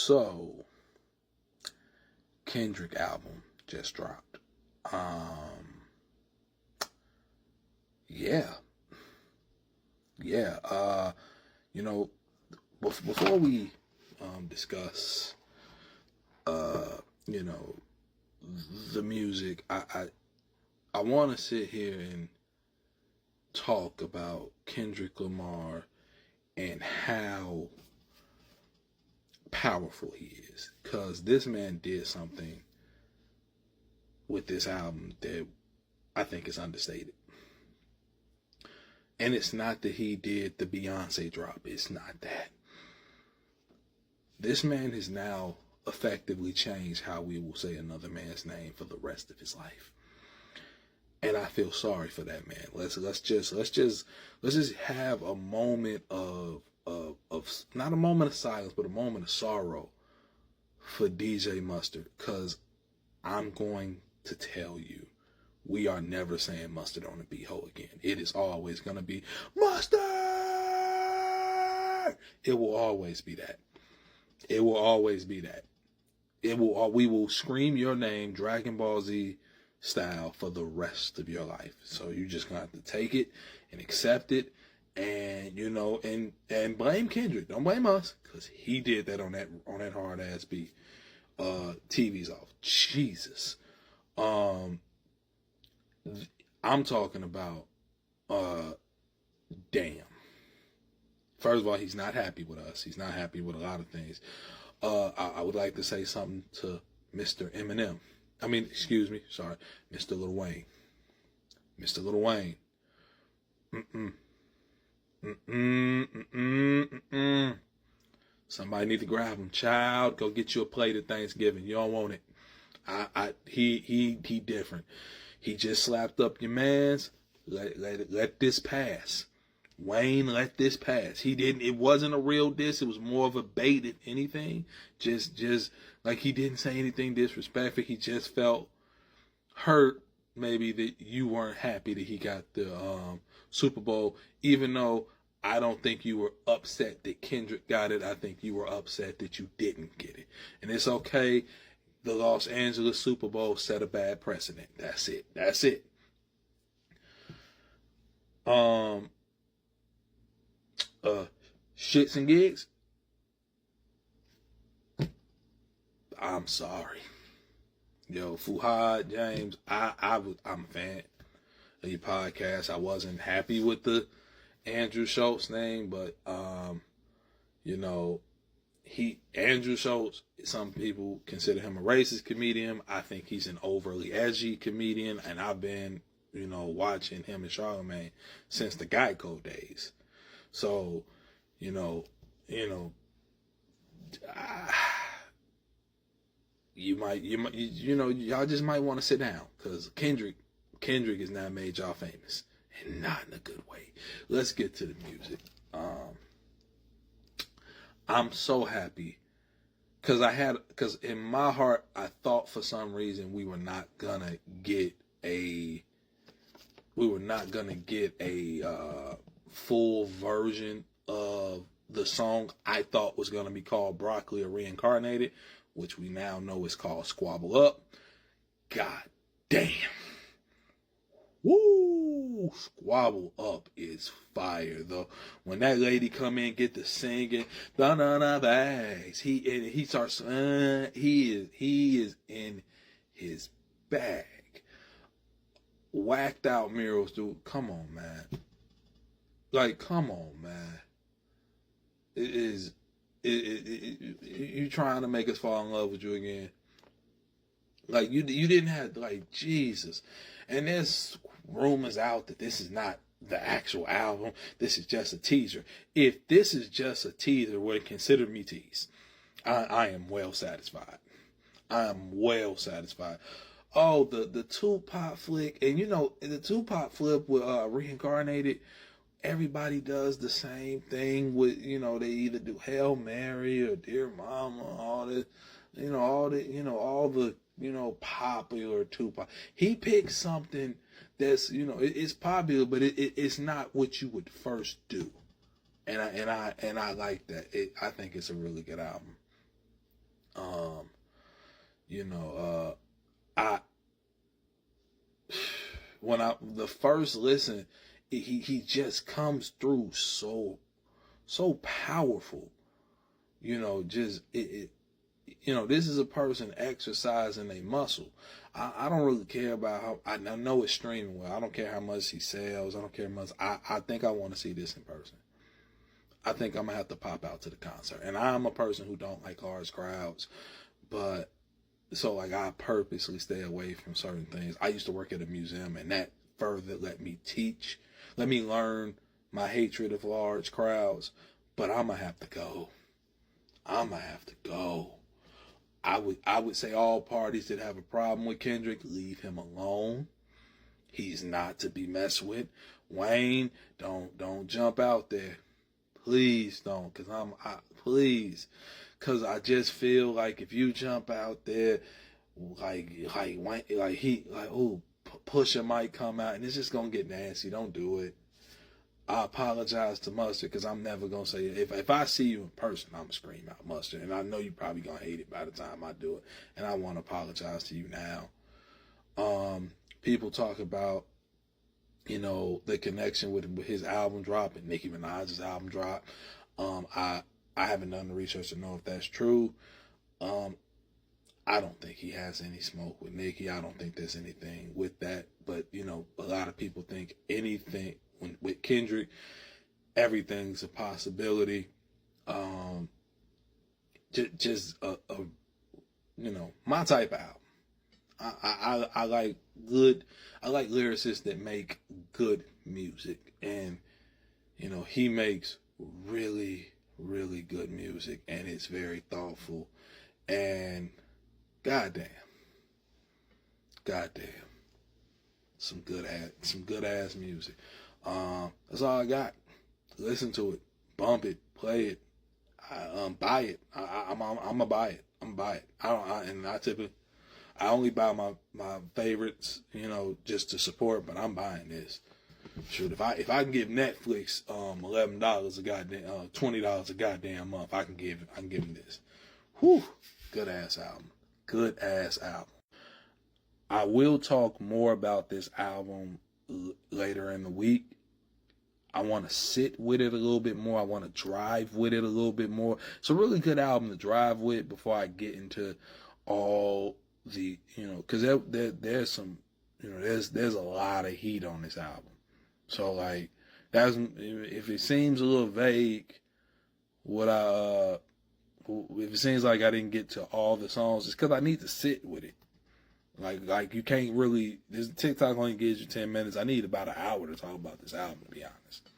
So, Kendrick album just dropped. Yeah. You know, before we discuss, you know, the music, I want to sit here and talk about Kendrick Lamar and how powerful he is, because this man did something with this album that I think is understated. And it's not that he did the Beyonce drop. It's not that. This man has now effectively changed how we will say another man's name for the rest of his life. And I feel sorry for that man. Let's just have a moment of not a moment of silence, but a moment of sorrow for DJ Mustard, because I'm going to tell you, we are never saying Mustard on the B-hole again. It is always going to be Mustard. It will always be that. It will always be that. We will scream your name Dragon Ball Z style for the rest of your life. So you just gonna have to take it and accept it, and and blame Kendrick. Don't blame us, because he did that on that hard ass beat. TV's off. Jesus. I'm talking about damn. First of all, he's not happy with us. He's not happy with a lot of things. I would like to say something to Mr. Eminem. Mr. Lil Wayne. Mr. Lil Wayne. Somebody need to grab him. Child, go get you a plate at Thanksgiving. You don't want it. He different. He just slapped up your mans. Let this pass. Wayne, let this pass. It wasn't a real diss. It was more of a bait, if anything. Just like, he didn't say anything disrespectful. He just felt hurt, maybe, that you weren't happy that he got the Super Bowl, even though I don't think you were upset that Kendrick got it. I think you were upset that you didn't get it. And it's okay. The Los Angeles Super Bowl set a bad precedent. That's it. Shits and gigs, I'm sorry. Yo, Fuhad, James, I'm a fan of your podcast. I wasn't happy with the Andrew Schultz name, but Andrew Schultz, some people consider him a racist comedian. I think he's an overly edgy comedian, and I've been, watching him and Charlamagne since the Geico days. So, y'all just might want to sit down, because Kendrick has now made y'all famous, and not in a good way. Let's get to the music. I'm so happy, because in my heart, I thought for some reason we were not gonna get a full version of the song I thought was going to be called Broccoli or Reincarnated, which we now know is called Squabble Up. God damn. Woo! Squabble Up is fire, though. When that lady come in, get to singing, banana bags, he starts, he is in his bag. Whacked out murals, dude. Come on, man. Come on, man. You trying to make us fall in love with you again? You didn't have, Jesus. And there's rumors out that this is not the actual album. This is just a teaser. If this is just a teaser, well, consider me teased. I am well satisfied. Oh, the Tupac flick, and the Tupac flip with Reincarnated. Everybody does the same thing with, they either do Hail Mary or Dear Mama, all this, all the popular Tupac. He picks something that's, it's popular, but it's not what you would first do. And I like that. I think it's a really good album. You know, when the first listen, he just comes through so powerful. You know, just you know, this is a person exercising a muscle. I don't really care about how, I know it's streaming well. I don't care how much he sells. I don't care much. I think I want to see this in person. I think I'm going to have to pop out to the concert. And I'm a person who don't like large crowds. But, so like I purposely stay away from certain things. I used to work at a museum, and that further let me learn my hatred of large crowds. But I'm going to have to go. I would say all parties that have a problem with Kendrick, leave him alone. He's not to be messed with. Wayne, don't jump out there. Please don't, please. Cause I just feel like if you jump out there, Pusha might come out and it's just gonna get nasty. Don't do it. I apologize to Mustard, because I'm never going to say it. If I see you in person, I'm going to scream out Mustard. And I know you're probably going to hate it by the time I do it. And I want to apologize to you now. People talk about, you know, the connection with his album drop and Nicki Minaj's album drop. I haven't done the research to know if that's true. I don't think he has any smoke with Nicki. I don't think there's anything with that. But, you know, a lot of people think anything. With Kendrick, everything's a possibility. Just a you know, my type of album. I like lyricists that make good music, and you know, he makes really good music, and it's very thoughtful, and goddamn, some good ass music. That's all I got. Listen to it, bump it, play it, buy it. I'm gonna buy it. I only buy my favorites, you know, just to support. But I'm buying this. Shoot, if I can give Netflix $11 a goddamn $20 a goddamn month, I can give him this. Whew, good ass album. I will talk more about this album later in the week. I want to sit with it a little bit more. I want to drive with it a little bit more. It's a really good album to drive with before I get into all the, you know, because there's some, you know, there's a lot of heat on this album. So like, if it seems a little vague, if it seems like I didn't get to all the songs, it's because I need to sit with it. Like you can't really, this TikTok only gives you 10 minutes. I need about an hour to talk about this album, to be honest.